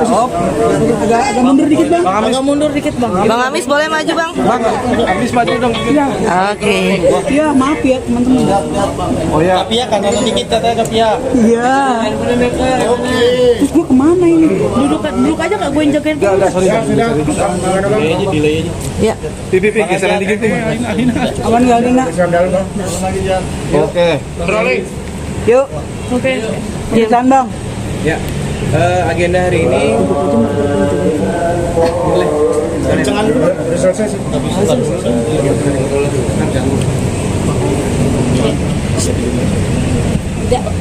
Op. Agak mundur dikit bang. Agak mundur dikit bang. Bang Amis boleh maju bang? Bang, Amis maju dong. Ya. Oke. Ya maaf ya teman-teman. Oh ya. Kapia kan ada dikit katanya Kapia. Iya. Terus gua kemana ini? Duduk aja kak, gue yang jagain. Enggak, sorry. Delay aja. Ya. Pipi geseran dikit nih. Aman enggak ada nak? Oke. Rolling. Yuk. Oke. Jalan bang. Ya, agenda hari ini boleh. Jangan dulu. Selesai sih.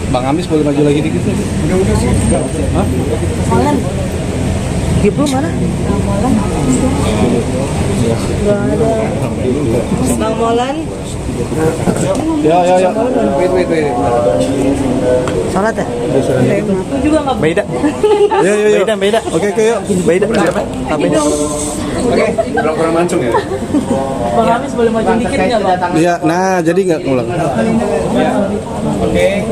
Bang Amis boleh maju lagi dikit. Udah sih. Ibu mana? Bang Molan. Ya. Wait. Salat ya? Aku juga nggak. Beda. Yo. Beda. Oke, yuk. Beda. Siapa? Beda. Oke. Kurang mancung ya. Bang Amis boleh maju dikit nggak bang? Iya, nah jadi nggak ngulang. Ya. Oke.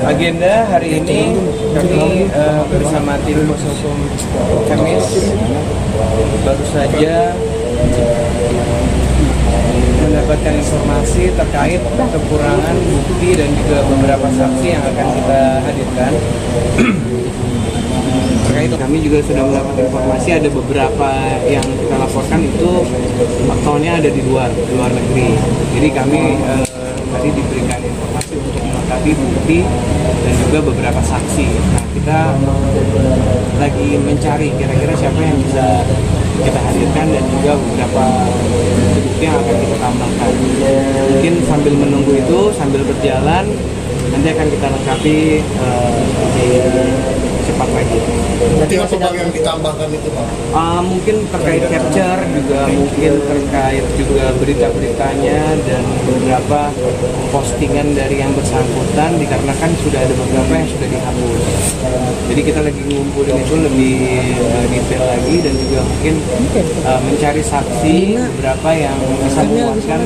Agenda hari ini kami bersama tim kuasa hukum Kamis baru saja mendapatkan informasi terkait kekurangan bukti dan juga beberapa saksi yang akan kita hadirkan. Terkait kami juga sudah mendapatkan informasi ada beberapa yang kita laporkan itu akunnya ada di luar negeri. Jadi kami tadi diberikan informasi untuk melengkapi bukti dan juga beberapa saksi. Nah, kita lagi mencari kira-kira siapa yang bisa kita hadirkan dan juga beberapa bukti yang akan kita tambahkan. Mungkin sambil menunggu itu, sambil berjalan, nanti akan kita lengkapi cepat lagi. Berarti apa bang yang ditambahkan itu bang? Mungkin terkait capture juga, mungkin terkait juga berita-beritanya dan beberapa postingan dari yang bersangkutan dikarenakan sudah ada beberapa yang sudah dihapus. Jadi kita lagi ngumpulin itu lebih detail lagi dan juga mungkin mencari saksi beberapa yang bisa menguatkan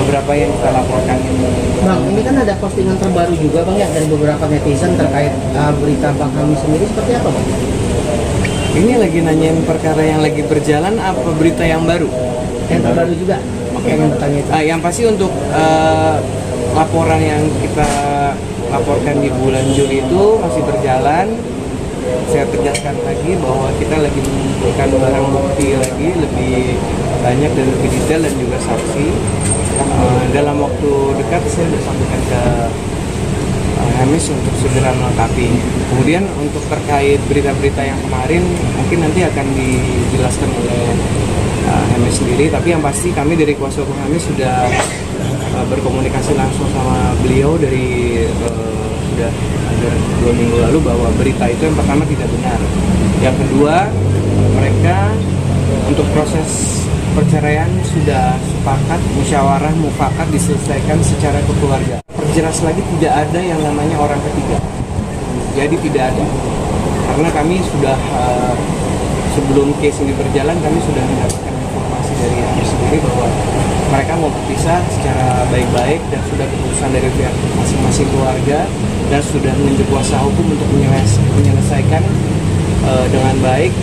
beberapa yang kita laporkan ini. Bang, ini kan ada postingan terbaru juga bang ya dari beberapa netizen terkait berita Bang Amis sendiri seperti apa bang? Ini lagi nanyain perkara yang lagi berjalan apa berita yang baru? Yang terbaru juga. Oke, yang bertanya itu. Yang pasti untuk laporan yang kita laporkan di bulan Juli itu masih berjalan. Saya tegaskan lagi bahwa kita lagi mengumpulkan barang bukti lagi lebih banyak dan lebih detail dan juga saksi. Dalam waktu dekat saya sudah sampaikan ke Hemis untuk segera melengkapi. Kemudian untuk terkait berita-berita yang kemarin mungkin nanti akan dijelaskan oleh Hemis sendiri. Tapi yang pasti kami dari kuasa hukum Hemis sudah berkomunikasi langsung sama beliau dari sudah ada 2 minggu lalu bahwa berita itu yang pertama tidak benar. Yang kedua, mereka untuk proses perceraian sudah sepakat musyawarah mufakat diselesaikan secara kekeluargaan. Perjelas lagi tidak ada yang namanya orang ketiga. Jadi tidak ada. Karena kami sudah sebelum case ini berjalan kami sudah mendapatkan informasi dari Amis sendiri bahwa mereka mau berpisah secara baik-baik dan sudah keputusan dari pihak masing-masing keluarga dan sudah menunjuk kuasa hukum untuk menyelesaikan dengan baik.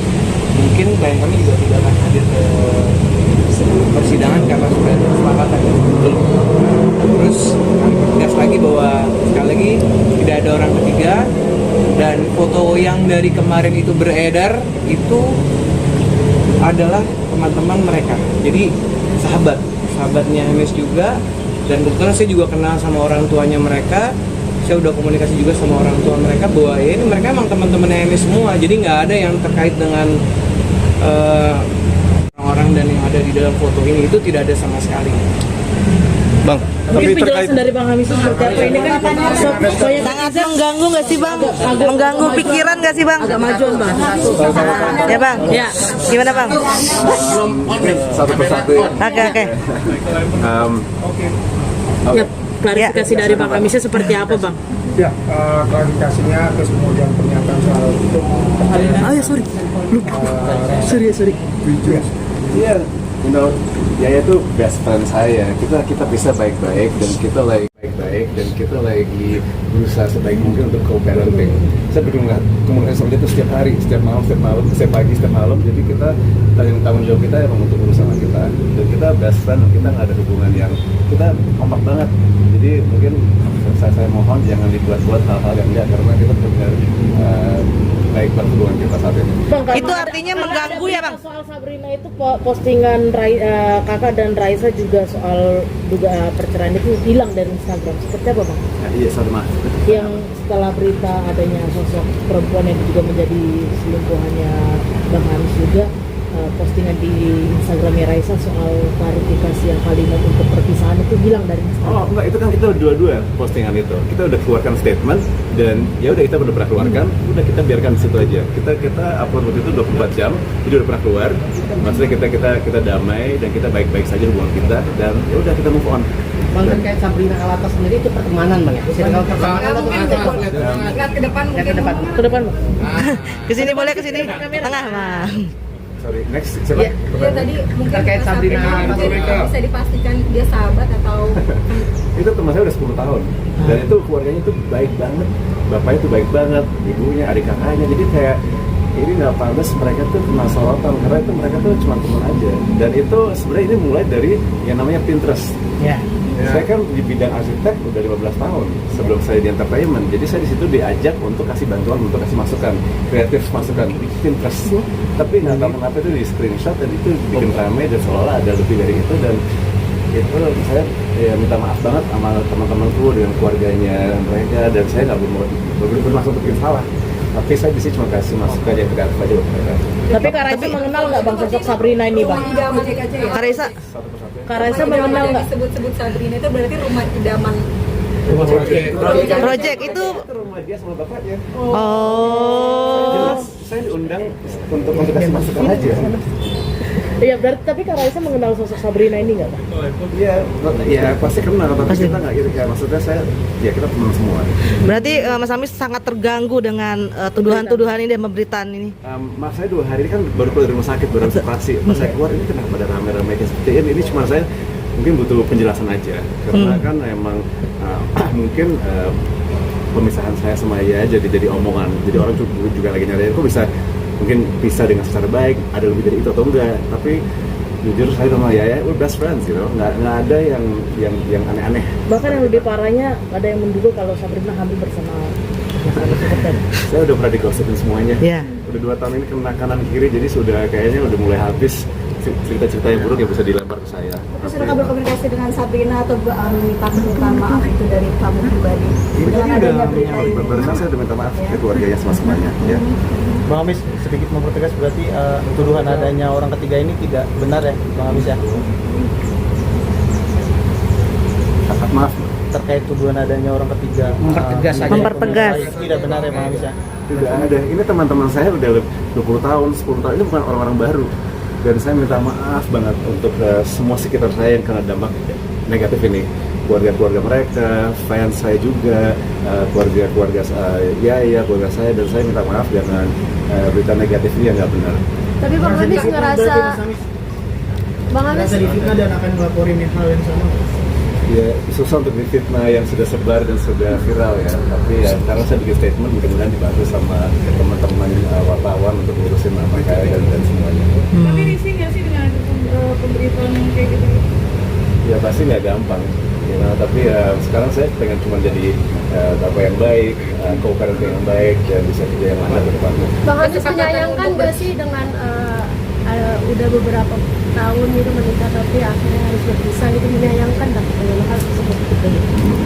Mungkin klien kami juga tidak akan hadir ke persidangan karena sudah ada kesepakatan belum. Terus kami tegas lagi bahwa sekali lagi tidak ada orang ketiga dan foto yang dari kemarin itu beredar itu adalah teman-teman mereka. Jadi sahabatnya Hemis juga dan kebetulan saya juga kenal sama orang tuanya mereka. Saya udah komunikasi juga sama orang tua mereka bahwa ya ini mereka emang teman-teman Hemis semua. Jadi nggak ada yang terkait dengan orang-orang dan yang ada di dalam foto ini itu tidak ada sama sekali. Bang, Mungkin penjelasan dari Bang Amis seperti apa? Ini kan Sangat mengganggu nggak sih bang? Mengganggu pikiran nggak sih bang? agak majuan bang. Ya bang? Ya. Gimana bang? Satu persatu ya. Oke. Ya, klarifikasi dari Bang Amisnya seperti apa bang? Ya, klarifikasinya terus kemudian pernyataan soal itu. Oh ya sorry. Sorry. Iya, you know, Yaya tuh best friend saya. Kita bisa baik-baik dan kita like baik dan kita lagi berusaha sebaik mungkin untuk co-parenting. Saya berkomunikasi sama dia itu setiap hari, setiap malam, setiap pagi, setiap malam. Jadi kita tanggung jawab kita emang untuk berusaha kita, dan kita best friend, kita nggak ada hubungan yang kita kompak banget. Jadi mungkin saya mohon jangan dibuat-buat hal-hal yang enggak, karena kita benar baik banget hubungan kita saat ini. Bang, Itu artinya mengganggu ya, Bang? Soal Sabrina itu postingan kakak dan Raisa juga soal duga perceraian itu hilang dari Instagram. Seperti apa, Bang? Iya, sama. Yang setelah berita adanya sosok perempuan yang juga menjadi selingkuhannya Bang Hamis juga, postingan di Instagramnya Raisa soal klarifikasi yang kalimat untuk perpisahan itu hilang dari Instagram. Oh enggak, itu kan kita dua-dua postingan itu. Kita udah keluarkan statement dan ya udah kita udah pernah keluarkan, udah kita biarkan di situ aja. Kita upload waktu itu 24 jam, jadi udah pernah keluar. Maksudnya kita damai dan kita baik-baik saja hubungan kita, dan ya udah kita move on. Bang, terkait Sabrina Alatas sendiri itu pertemanan Bang ya? Circle pertemanan atau Lihat ke depan mungkin. Ke depan, Bang. Kesini boleh, kesini tengah, Bang. Sorry, next siapa? Ya tadi mungkin Terkait Sabrina Alatas bisa dipastikan dia sahabat atau Itu teman saya udah 10 tahun dan itu keluarganya itu baik banget, bapaknya itu baik banget, ibunya, adik kakaknya, jadi kayak ini nggak pantas mereka tuh kena sorotan, karena itu mereka tuh cuma teman aja. Dan itu sebenarnya ini mulai dari yang namanya Pinterest. ya. Saya kan di bidang arsitek udah 15 tahun sebelum saya di entertainment. Jadi saya di situ diajak untuk kasih bantuan, untuk kasih masukan, kreatif masukan di Pinterest. Tapi nggak tahu kenapa itu di screenshot dan itu bikin ramai dan seolah ada lebih dari itu, dan itu saya ya minta maaf banget sama teman-temanku dengan keluarganya mereka, dan saya nggak bermaksud untuk bikin salah. Tapi saya di sini cuma kasih masukan yang kreatif aja buat mereka. Tapi Kak Raisa mengenal nggak Bang sosok Sabrina ini, Bang? rumah idaman aja ya? Kak Raisa, Satu persatu. Kak Raisa Rumah mengenal idaman nggak? yang disebut-sebut Sabrina itu berarti rumah idaman. project itu. Itu rumah dia sama bapaknya. Oh. Jelas, saya diundang untuk kasih masukan aja. Iya, berarti tapi Kak Raisa mengenal sosok Sabrina ini nggak, Bang? Iya, ya pasti kenal, tapi kita nggak gitu kayak maksudnya saya, ya kita teman semua. Berarti Mas Hamis sangat terganggu dengan tuduhan-tuduhan ini dan pemberitaan ini. Mas saya 2 hari ini kan baru keluar dari rumah sakit, baru habis operasi. Pas saya keluar ini kenapa ada rame-rame kayak seperti ini? Ini cuma saya mungkin butuh penjelasan aja, karena kan emang mungkin pemisahan saya sama Yaya jadi omongan. Jadi orang juga lagi nyari kok bisa mungkin bisa dengan secara baik, ada lebih dari itu atau enggak. Tapi jujur saya sama Yaya we're best friends gitu, nggak ada yang aneh-aneh. Bahkan yang lebih parahnya ada yang menduga kalau Sabrina hamil bersama Mas Hamis seperti itu. Saya udah pernah digosipin semuanya. Iya. Udah 2 tahun ini kena kanan kiri, jadi sudah kayaknya udah mulai habis cerita-cerita yang buruk yang bisa dilempar ke saya. Tapi sudah berkomunikasi dengan Sabrina atau minta permintaan maaf itu dari kamu pribadi? Dengan adanya berita ini. Barusan saya udah minta maaf ke keluarganya semuanya. Ya. Bang Hamis, sedikit mempertegas berarti tuduhan adanya orang ketiga ini tidak benar ya, Bang Hamis ya? Maaf, Terkait tuduhan adanya orang ketiga. Mempertegas saja. Mempertegas. Tidak benar ya, Bang Hamis ya? tidak ada. Ini teman-teman saya udah 20 tahun, 10 tahun, ini bukan orang-orang baru. Dan saya minta maaf banget untuk semua sekitar saya yang kena dampak negatif ini. Keluarga-keluarga mereka, fans saya juga, keluarga-keluarga Yaya, keluarga saya, dan saya minta maaf dengan berita negatif ini yang nggak benar. Tapi Bang Hamis ngerasa Bang Hamis difitnah dan akan melaporin hal yang sama. Ya susah untuk difitnah yang sudah sebar dan sudah viral ya. Tapi ya sekarang saya bikin statement, mudah-mudahan dibantu sama teman-teman wartawan untuk ngurusin nama saya dan semuanya. Tapi risih nggak sih dengan pemberitaan yang kayak gitu? Ya pasti nggak gampang. Tapi sekarang saya pengen cuma jadi bapak yang baik, co-parenting yang baik, dan bisa kerja yang lancar ke depannya. Bang Hamis menyayangkan nggak sih dengan udah beberapa tahun itu menikah tapi akhirnya harus berpisah, itu menyayangkan tak dengan hal tersebut?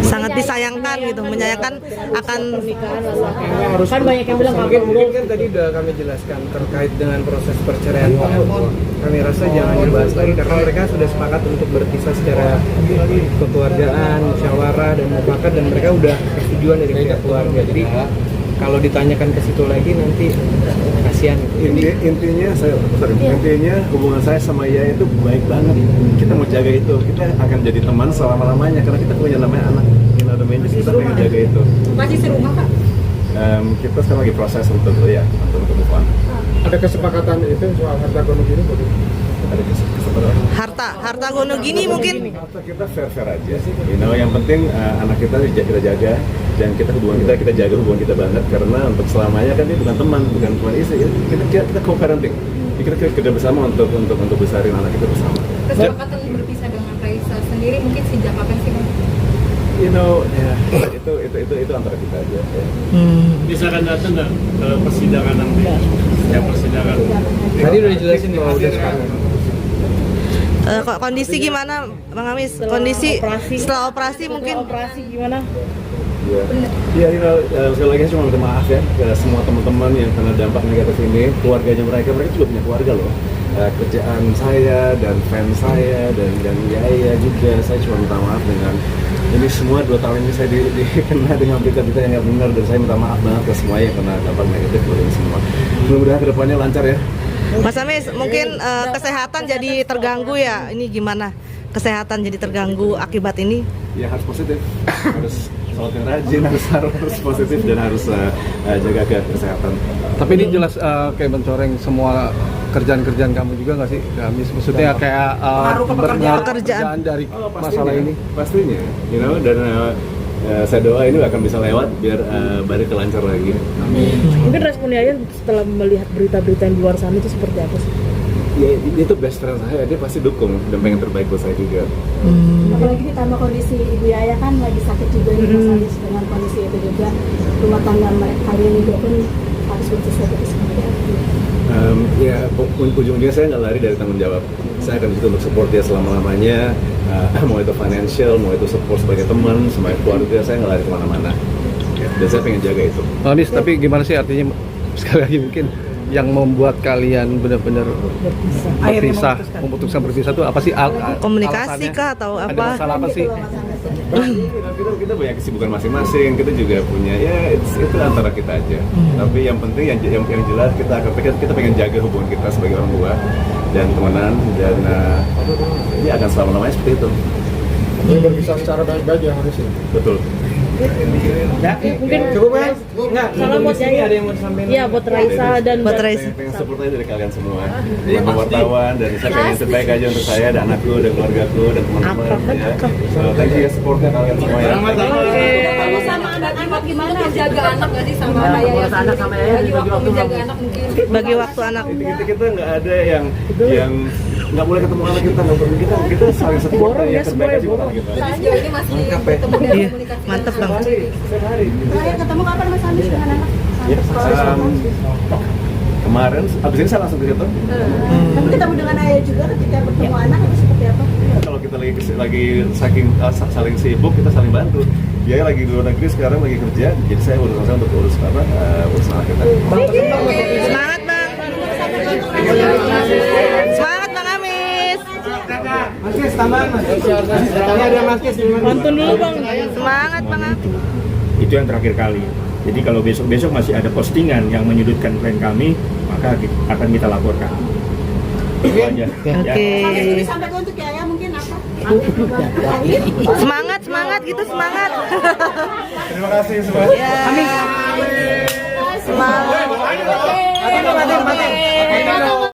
Sangat disayangkan gitu, menyayangkan akan Pernikahan lalu akhirnya kan banyak yang bilang kamu Mungkin kan tadi udah kami jelaskan terkait dengan proses perceraian kami rasa jangan dibahas lagi karena mereka sudah sepakat untuk berpisah secara kekeluargaan, musyawarah dan mufakat, dan mereka udah persetujuan dari pihak keluarga. Jadi kalau ditanyakan ke situ lagi nanti kasihan. Intinya intinya hubungan saya sama Yaya itu baik banget. Kita mau jaga itu. Kita akan jadi teman selama-lamanya karena kita punya namanya anak. Kita pengen jaga itu. Masih serumah Kak? Kita sekarang lagi proses untuk move on. Ada kesepakatan itu soal harta gono ini? ada kesempatan. Harta Gono gini mungkin. Harta kita fair aja. Yang penting anak kita jaga dan hubungan kita jaga hubungan kita banget karena untuk selamanya kan dia bukan teman, bukan istri. Kita co-parenting. Kita kerja bersama untuk besarin anak kita bersama. Kesepakatan berpisah dengan Raisa sendiri mungkin sejak kapan sih Bang? Itu antara kita aja. Ya. Bisa kan datang nggak ke persidangan nanti? Ya persidangan. Tadi udah dijelasin kalau udah sekarang. Kondisi gimana Bang Amis? Kondisi setelah operasi mungkin. Operasi gimana? Ya, sekali lagi saya cuma minta maaf ya ke semua teman-teman yang kena dampak negatif ini, keluarganya mereka juga punya keluarga loh. Kerjaan saya dan fans saya dan Yaya juga, saya cuma minta maaf dengan ini semua 2 tahun ini saya dikena dengan berita-berita yang nggak benar dan saya minta maaf banget ke semua yang kena dampak negatif dari ini semua. Mudah-mudahan kedepannya lancar ya. Mas Amis, mungkin kesehatan jadi terganggu ya. Ini gimana? Kesehatan jadi terganggu akibat ini? Ya harus positif, harus sholat yang rajin, harus positif dan harus jaga kesehatan. Tapi ini jelas kayak mencoreng semua kerjaan kamu juga nggak sih? Maksudnya kayak pekerjaan dari masalah ini. Pastinya, dan saya doa ini akan bisa lewat biar balik lancar lagi. Mungkin respon Yaya setelah melihat berita-berita yang di luar sana itu seperti apa sih? Ya, itu best friend saya, dia pasti dukung dan pengen terbaik buat saya juga. Apalagi ditambah kondisi Ibu Yaya kan lagi sakit juga nih Mas Amis, dengan kondisi itu juga rumah tangga kalian juga pun harus berpisah dari seperti itu. Ya, ujung-ujungnya saya nggak lari dari tanggung jawab. Saya akan begitu untuk support dia selama-lamanya, mau itu financial, mau itu support sebagai teman, sebagai keluarga, saya nggak lari kemana-mana. Dan saya pengen jaga itu. Amis, tapi gimana sih artinya sekali lagi mungkin yang membuat kalian benar-benar memutuskan berpisah itu apa sih? Komunikasi alasannya? kah atau Ada apa? masalah apa sih? Kita banyak kesibukan masing-masing, kita juga punya itu antara kita aja. Tapi yang penting yang jelas kita pengen jaga hubungan kita sebagai orang tua dan temenan dan ya akan selama-lamanya seperti itu. Ini berpisah secara baik-baik ya harusnya. Betul. Mungkin Cukup kan? Enggak, salam buat Yaya. Ada yang mau disampaikan? Iya, buat Raisa dan Buat Raisa. Pengen support aja dari kalian semua, teman wartawan dan saya pengen terbaik aja untuk saya dan anakku dan keluargaku dan teman-teman. Ya. So, thank you ya supportnya kalian semua ya. Kamu sama anak-anak gimana? Menjaga anak nggak sih sama Yaya? Bagi waktu menjaga anak mungkin. Bagi waktu anak. Kita nggak ada yang nggak boleh ketemu anak kita, nggak perlu kita saling support ya terbaik aja buat anak kita. Jadi sejauh ini masih ketemu dan Iya, komunikasi. mantep Bang. Setiap hari. Terakhir ketemu kapan Mas Amis dengan anak? Kemarin, abis ini saya langsung ke situ. Tapi ketemu dengan Ayah juga ketika bertemu anak itu seperti apa? Kalau kita lagi saling sibuk, kita saling bantu. Dia lagi di luar negeri sekarang lagi kerja, jadi saya urusan saya untuk urus anak kita. Semangat Bang. Semangat Bang Amis. Mas, tambahan Mas. Katanya ada Mas. Nonton dulu Bang. Semangat Bang Amis. Itu yang terakhir kali. Jadi kalau besok masih ada postingan yang menyudutkan klien kami, maka akan kita laporkan. Itu aja. Oke. Disampaikan untuk Yaya mungkin apa? Semangat gitu semangat. Terima kasih semua. Ya. Semangat.